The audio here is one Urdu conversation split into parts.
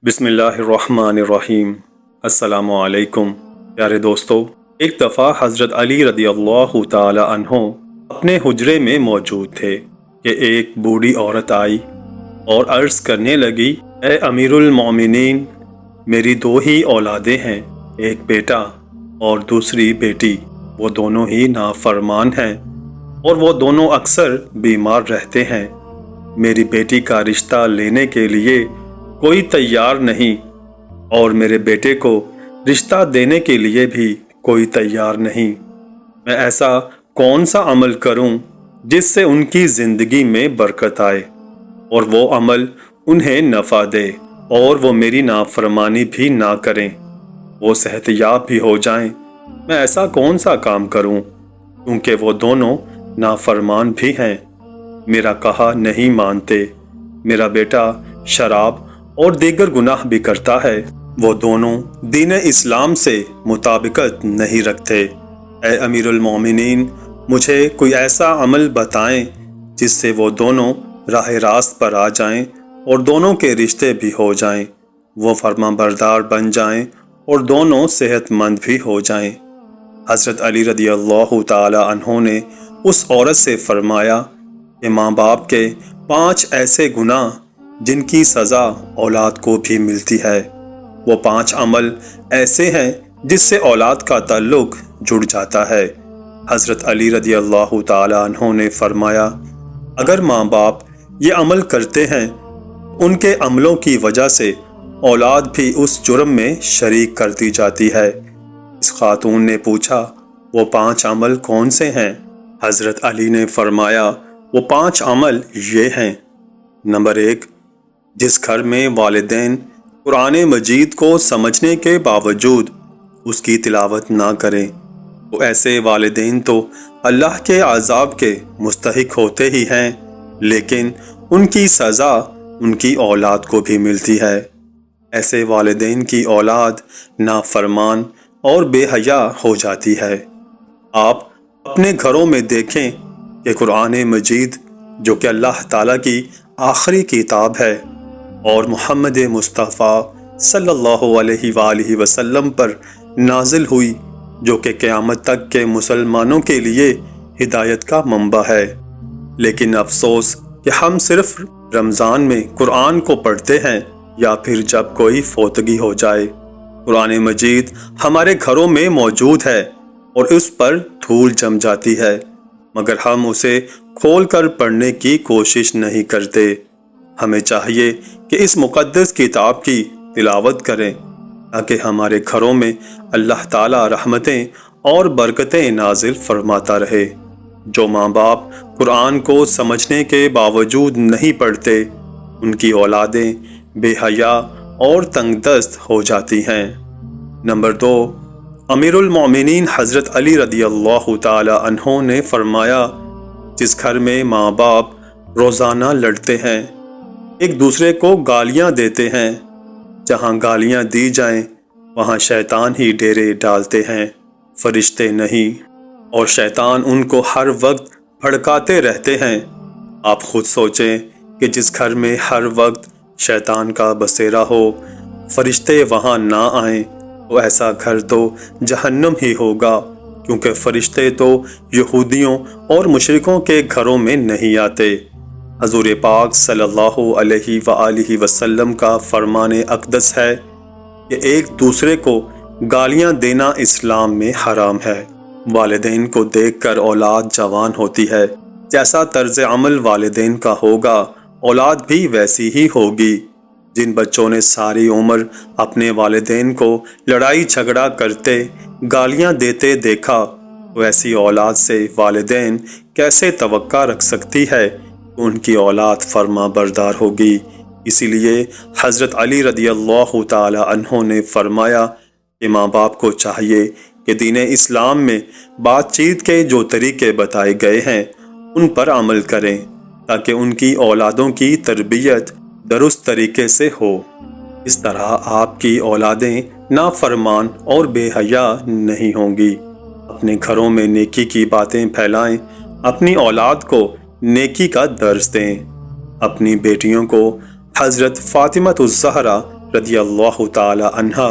بسم اللہ الرحمن الرحیم۔ السلام علیکم پیارے دوستو، ایک دفعہ حضرت علی رضی اللہ تعالی عنہ اپنے حجرے میں موجود تھے کہ ایک بوڑھی عورت آئی اور عرض کرنے لگی، اے امیر المومنین، میری دو ہی اولادیں ہیں، ایک بیٹا اور دوسری بیٹی، وہ دونوں ہی نافرمان ہیں اور وہ دونوں اکثر بیمار رہتے ہیں۔ میری بیٹی کا رشتہ لینے کے لیے کوئی تیار نہیں اور میرے بیٹے کو رشتہ دینے کے لیے بھی کوئی تیار نہیں۔ میں ایسا کون سا عمل کروں جس سے ان کی زندگی میں برکت آئے اور وہ عمل انہیں نفع دے اور وہ میری نافرمانی بھی نہ کریں، وہ صحت یاب بھی ہو جائیں۔ میں ایسا کون سا کام کروں کیونکہ وہ دونوں نافرمان بھی ہیں، میرا کہا نہیں مانتے، میرا بیٹا شراب اور دیگر گناہ بھی کرتا ہے، وہ دونوں دین اسلام سے مطابقت نہیں رکھتے۔ اے امیر المومنین، مجھے کوئی ایسا عمل بتائیں جس سے وہ دونوں راہ راست پر آ جائیں اور دونوں کے رشتے بھی ہو جائیں، وہ فرما بردار بن جائیں اور دونوں صحت مند بھی ہو جائیں۔ حضرت علی رضی اللہ تعالی عنہ نے اس عورت سے فرمایا کہ ماں باپ کے 5 ایسے گناہ جن کی سزا اولاد کو بھی ملتی ہے، وہ 5 عمل ایسے ہیں جس سے اولاد کا تعلق جڑ جاتا ہے۔ حضرت علی رضی اللہ تعالی عنہ نے فرمایا، اگر ماں باپ یہ عمل کرتے ہیں، ان کے عملوں کی وجہ سے اولاد بھی اس جرم میں شریک کر دی جاتی ہے۔ اس خاتون نے پوچھا، وہ 5 عمل کون سے ہیں؟ حضرت علی نے فرمایا، وہ 5 عمل یہ ہیں۔ نمبر 1، جس گھر میں والدین قرآن مجید کو سمجھنے کے باوجود اس کی تلاوت نہ کریں، وہ ایسے والدین تو اللہ کے عذاب کے مستحق ہوتے ہی ہیں، لیکن ان کی سزا ان کی اولاد کو بھی ملتی ہے۔ ایسے والدین کی اولاد نافرمان اور بے حیا ہو جاتی ہے۔ آپ اپنے گھروں میں دیکھیں کہ قرآن مجید، جو کہ اللہ تعالیٰ کی آخری کتاب ہے اور محمد مصطفیٰ صلی اللہ علیہ وآلہ وسلم پر نازل ہوئی، جو کہ قیامت تک کے مسلمانوں کے لیے ہدایت کا منبع ہے، لیکن افسوس کہ ہم صرف رمضان میں قرآن کو پڑھتے ہیں یا پھر جب کوئی فوتگی ہو جائے۔ قرآن مجید ہمارے گھروں میں موجود ہے اور اس پر دھول جم جاتی ہے، مگر ہم اسے کھول کر پڑھنے کی کوشش نہیں کرتے۔ ہمیں چاہیے کہ اس مقدس کتاب کی تلاوت کریں تاکہ ہمارے گھروں میں اللہ تعالی رحمتیں اور برکتیں نازل فرماتا رہے۔ جو ماں باپ قرآن کو سمجھنے کے باوجود نہیں پڑھتے، ان کی اولادیں بے حیا اور تنگ دست ہو جاتی ہیں۔ نمبر 2، امیر المومنین حضرت علی رضی اللہ تعالی عنہ نے فرمایا، جس گھر میں ماں باپ روزانہ لڑتے ہیں، ایک دوسرے کو گالیاں دیتے ہیں، جہاں گالیاں دی جائیں وہاں شیطان ہی ڈیرے ڈالتے ہیں، فرشتے نہیں، اور شیطان ان کو ہر وقت بھڑکاتے رہتے ہیں۔ آپ خود سوچیں کہ جس گھر میں ہر وقت شیطان کا بسیرا ہو، فرشتے وہاں نہ آئیں، تو ایسا گھر تو جہنم ہی ہوگا، کیونکہ فرشتے تو یہودیوں اور مشرکوں کے گھروں میں نہیں آتے۔ حضور پاک صلی اللہ علیہ وآلہ وسلم کا فرمان اقدس ہے کہ ایک دوسرے کو گالیاں دینا اسلام میں حرام ہے۔ والدین کو دیکھ کر اولاد جوان ہوتی ہے، جیسا طرز عمل والدین کا ہوگا اولاد بھی ویسی ہی ہوگی۔ جن بچوں نے ساری عمر اپنے والدین کو لڑائی جھگڑا کرتے، گالیاں دیتے دیکھا، ویسی اولاد سے والدین کیسے توقع رکھ سکتی ہے کہ ان کی اولاد فرما بردار ہوگی؟ اسی لیے حضرت علی رضی اللہ تعالی عنہ نے فرمایا کہ ماں باپ کو چاہیے کہ دین اسلام میں بات چیت کے جو طریقے بتائے گئے ہیں ان پر عمل کریں تاکہ ان کی اولادوں کی تربیت درست طریقے سے ہو۔ اس طرح آپ کی اولادیں نافرمان اور بے حیا نہیں ہوں گی۔ اپنے گھروں میں نیکی کی باتیں پھیلائیں، اپنی اولاد کو نیکی کا درس دیں۔ اپنی بیٹیوں کو حضرت فاطمہ الزہرا رضی اللہ تعالی عنہا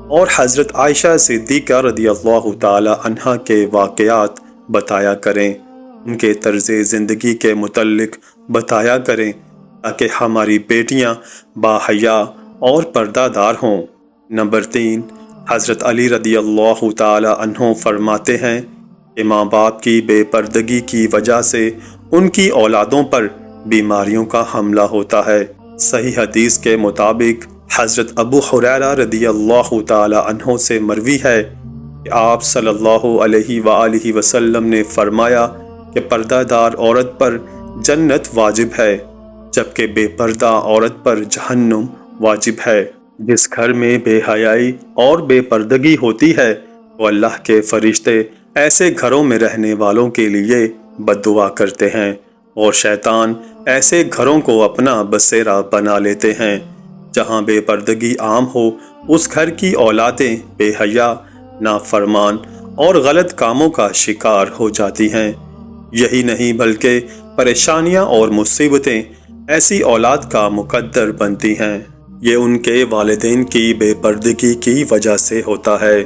اور حضرت عائشہ صدیقہ رضی اللہ تعالی عنہا کے واقعات بتایا کریں، ان کے طرز زندگی کے متعلق بتایا کریں تاکہ ہماری بیٹیاں باحیا اور پردہ دار ہوں۔ نمبر 3، حضرت علی رضی اللہ تعالی عنہ فرماتے ہیں کہ ماں باپ کی بے پردگی کی وجہ سے ان کی اولادوں پر بیماریوں کا حملہ ہوتا ہے۔ صحیح حدیث کے مطابق حضرت ابو ہریرہ رضی اللہ تعالی عنہ سے مروی ہے کہ آپ صلی اللہ علیہ وآلہ وسلم نے فرمایا کہ پردہ دار عورت پر جنت واجب ہے، جبکہ بے پردہ عورت پر جہنم واجب ہے۔ جس گھر میں بے حیائی اور بے پردگی ہوتی ہے وہ اللہ کے فرشتے ایسے گھروں میں رہنے والوں کے لیے بد دعا کرتے ہیں، اور شیطان ایسے گھروں کو اپنا بسیرا بنا لیتے ہیں۔ جہاں بے پردگی عام ہو اس گھر کی اولادیں بے حیا، نافرمان اور غلط کاموں کا شکار ہو جاتی ہیں۔ یہی نہیں بلکہ پریشانیاں اور مصیبتیں ایسی اولاد کا مقدر بنتی ہیں۔ یہ ان کے والدین کی بے پردگی کی وجہ سے ہوتا ہے۔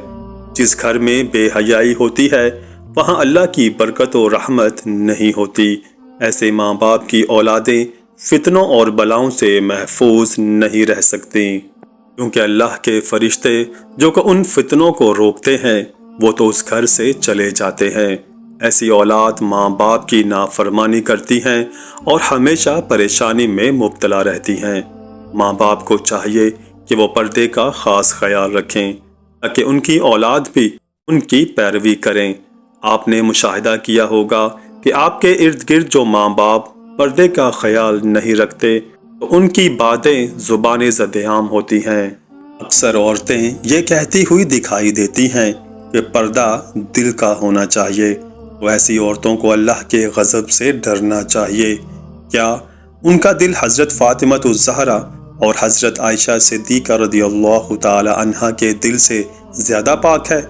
جس گھر میں بے حیائی ہوتی ہے وہاں اللہ کی برکت و رحمت نہیں ہوتی۔ ایسے ماں باپ کی اولادیں فتنوں اور بلاؤں سے محفوظ نہیں رہ سکتی، کیونکہ اللہ کے فرشتے جو کہ ان فتنوں کو روکتے ہیں وہ تو اس گھر سے چلے جاتے ہیں۔ ایسی اولاد ماں باپ کی نافرمانی کرتی ہیں اور ہمیشہ پریشانی میں مبتلا رہتی ہیں۔ ماں باپ کو چاہیے کہ وہ پردے کا خاص خیال رکھیں تاکہ ان کی اولاد بھی ان کی پیروی کریں۔ آپ نے مشاہدہ کیا ہوگا کہ آپ کے ارد گرد جو ماں باپ پردے کا خیال نہیں رکھتے تو ان کی باتیں زبان زد عام ہوتی ہیں۔ اکثر عورتیں یہ کہتی ہوئی دکھائی دیتی ہیں کہ پردہ دل کا ہونا چاہیے، تو ایسی عورتوں کو اللہ کے غضب سے ڈرنا چاہیے۔ کیا ان کا دل حضرت فاطمہ الزہرا اور حضرت عائشہ صدیقہ رضی اللہ تعالی عنہا کے دل سے زیادہ پاک ہے؟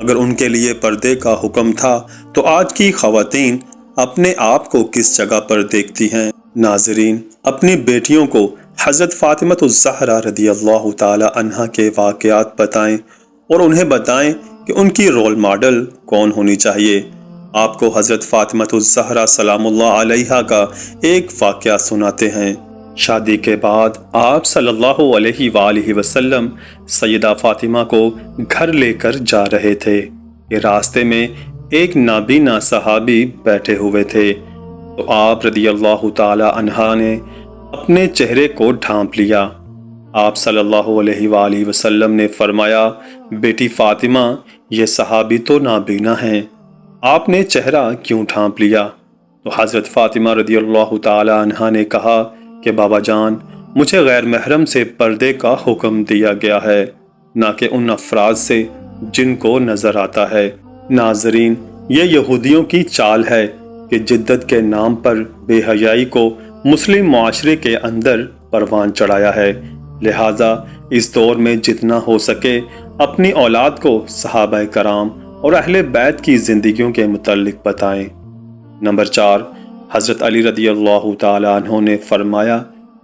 اگر ان کے لیے پردے کا حکم تھا تو آج کی خواتین اپنے آپ کو کس جگہ پر دیکھتی ہیں؟ ناظرین، اپنی بیٹیوں کو حضرت فاطمہ الزہرا رضی اللہ تعالی عنہا کے واقعات بتائیں اور انہیں بتائیں کہ ان کی رول ماڈل کون ہونی چاہیے۔ آپ کو حضرت فاطمہ الزہرا سلام اللہ علیہا کا ایک واقعہ سناتے ہیں۔ شادی کے بعد آپ صلی اللہ علیہ وآلہ وسلم سیدہ فاطمہ کو گھر لے کر جا رہے تھے کہ راستے میں ایک نابینا صحابی بیٹھے ہوئے تھے، تو آپ رضی اللہ تعالی عنہ نے اپنے چہرے کو ڈھانپ لیا۔ آپ صلی اللہ علیہ وآلہ وسلم نے فرمایا، بیٹی فاطمہ، یہ صحابی تو نابینا ہیں، آپ نے چہرہ کیوں ڈھانپ لیا؟ تو حضرت فاطمہ رضی اللہ تعالی عنہ نے کہا کہ بابا جان، مجھے غیر محرم سے پردے کا حکم دیا گیا ہے، نہ کہ ان افراد سے جن کو نظر آتا ہے۔ ناظرین، یہ یہودیوں کی چال ہے کہ جدت کے نام پر بے حیائی کو مسلم معاشرے کے اندر پروان چڑھایا ہے، لہٰذا اس دور میں جتنا ہو سکے اپنی اولاد کو صحابہ کرام اور اہل بیت کی زندگیوں کے متعلق بتائیں۔ نمبر 4، حضرت علی رضی اللہ تعالی عنہ نے فرمایا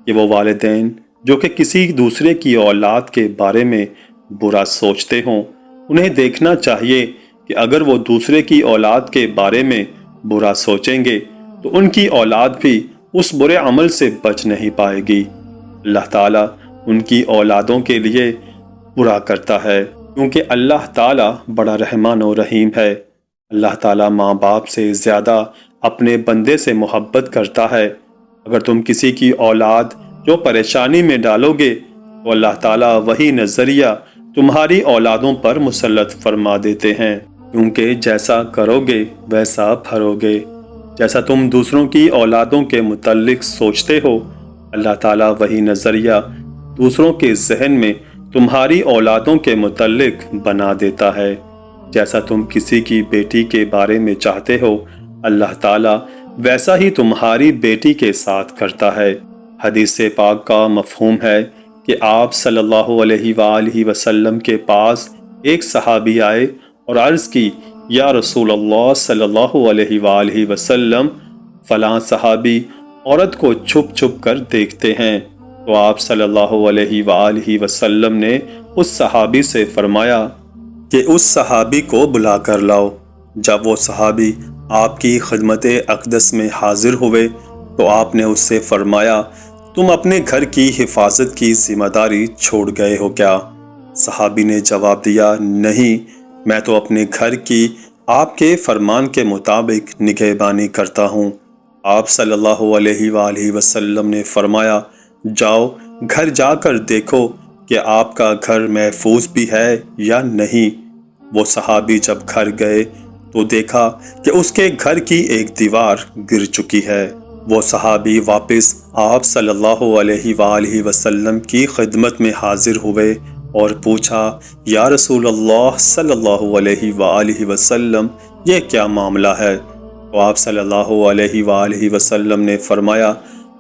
کہ وہ والدین جو کہ کسی دوسرے کی اولاد کے بارے میں برا سوچتے ہوں، انہیں دیکھنا چاہیے کہ اگر وہ دوسرے کی اولاد کے بارے میں برا سوچیں گے تو ان کی اولاد بھی اس برے عمل سے بچ نہیں پائے گی۔ اللہ تعالیٰ ان کی اولادوں کے لیے برا کرتا ہے، کیونکہ اللہ تعالیٰ بڑا رحمان و رحیم ہے۔ اللہ تعالیٰ ماں باپ سے زیادہ اپنے بندے سے محبت کرتا ہے۔ اگر تم کسی کی اولاد جو پریشانی میں ڈالو گے تو اللہ تعالیٰ وہی نظریہ تمہاری اولادوں پر مسلط فرما دیتے ہیں، کیونکہ جیسا کرو گے ویسا بھرو گے۔ جیسا تم دوسروں کی اولادوں کے متعلق سوچتے ہو، اللہ تعالیٰ وہی نظریہ دوسروں کے ذہن میں تمہاری اولادوں کے متعلق بنا دیتا ہے۔ جیسا تم کسی کی بیٹی کے بارے میں چاہتے ہو، اللہ تعالیٰ ویسا ہی تمہاری بیٹی کے ساتھ کرتا ہے۔ حدیث پاک کا مفہوم ہے کہ آپ صلی اللہ علیہ وآلہ وسلم کے پاس ایک صحابی آئے اور عرض کی، یا رسول اللہ صلی اللہ علیہ وآلہ وسلم، فلاں صحابی عورت کو چھپ چھپ کر دیکھتے ہیں، تو آپ صلی اللہ علیہ وآلہ وسلم نے اس صحابی سے فرمایا کہ اس صحابی کو بلا کر لاؤ۔ جب وہ صحابی آپ کی خدمت اقدس میں حاضر ہوئے تو آپ نے اس سے فرمایا، تم اپنے گھر کی حفاظت کی ذمہ داری چھوڑ گئے ہو کیا؟ صحابی نے جواب دیا، نہیں، میں تو اپنے گھر کی آپ کے فرمان کے مطابق نگہبانی کرتا ہوں۔ آپ صلی اللہ علیہ وآلہ وسلم نے فرمایا، جاؤ گھر جا کر دیکھو کہ آپ کا گھر محفوظ بھی ہے یا نہیں۔ وہ صحابی جب گھر گئے تو دیکھا کہ اس کے گھر کی ایک دیوار گر چکی ہے۔ وہ صحابی واپس آپ صلی اللہ علیہ وآلہ وسلم کی خدمت میں حاضر ہوئے اور پوچھا، یا رسول اللہ صلی اللہ علیہ وآلہ وسلم، یہ کیا معاملہ ہے؟ تو آپ صلی اللہ علیہ وآلہ وسلم نے فرمایا،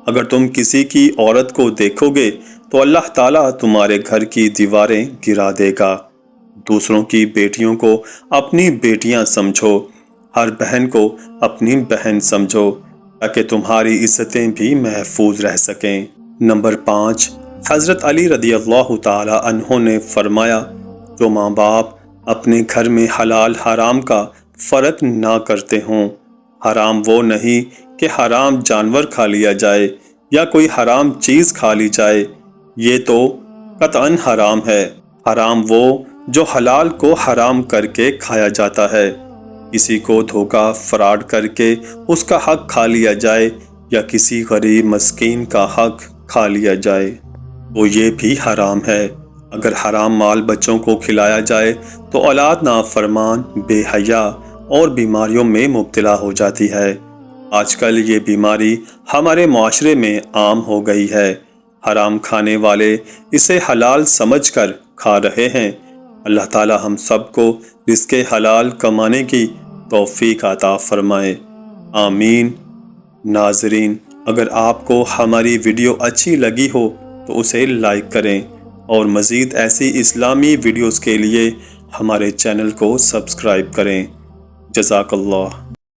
اگر تم کسی کی عورت کو دیکھو گے تو اللہ تعالیٰ تمہارے گھر کی دیواریں گرا دے گا۔ دوسروں کی بیٹیوں کو اپنی بیٹیاں سمجھو، ہر بہن کو اپنی بہن سمجھو، تاکہ تمہاری عزتیں بھی محفوظ رہ سکیں۔ نمبر 5، حضرت علی رضی اللہ تعالی عنہ نے فرمایا، جو ماں باپ اپنے گھر میں حلال حرام کا فرق نہ کرتے ہوں، حرام وہ نہیں کہ حرام جانور کھا لیا جائے یا کوئی حرام چیز کھا لی جائے، یہ تو قطعاً حرام ہے۔ حرام وہ جو حلال کو حرام کر کے کھایا جاتا ہے، کسی کو دھوکہ فراڈ کر کے اس کا حق کھا لیا جائے یا کسی غریب مسکین کا حق کھا لیا جائے تو یہ بھی حرام ہے۔ اگر حرام مال بچوں کو کھلایا جائے تو اولاد نافرمان، بے حیا اور بیماریوں میں مبتلا ہو جاتی ہے۔ آج کل یہ بیماری ہمارے معاشرے میں عام ہو گئی ہے۔ حرام کھانے والے اسے حلال سمجھ کر کھا رہے ہیں۔ اللہ تعالی ہم سب کو رزق حلال کمانے کی توفیق عطا فرمائے، آمین۔ ناظرین، اگر آپ کو ہماری ویڈیو اچھی لگی ہو تو اسے لائک کریں اور مزید ایسی اسلامی ویڈیوز کے لیے ہمارے چینل کو سبسکرائب کریں۔ جزاک اللہ۔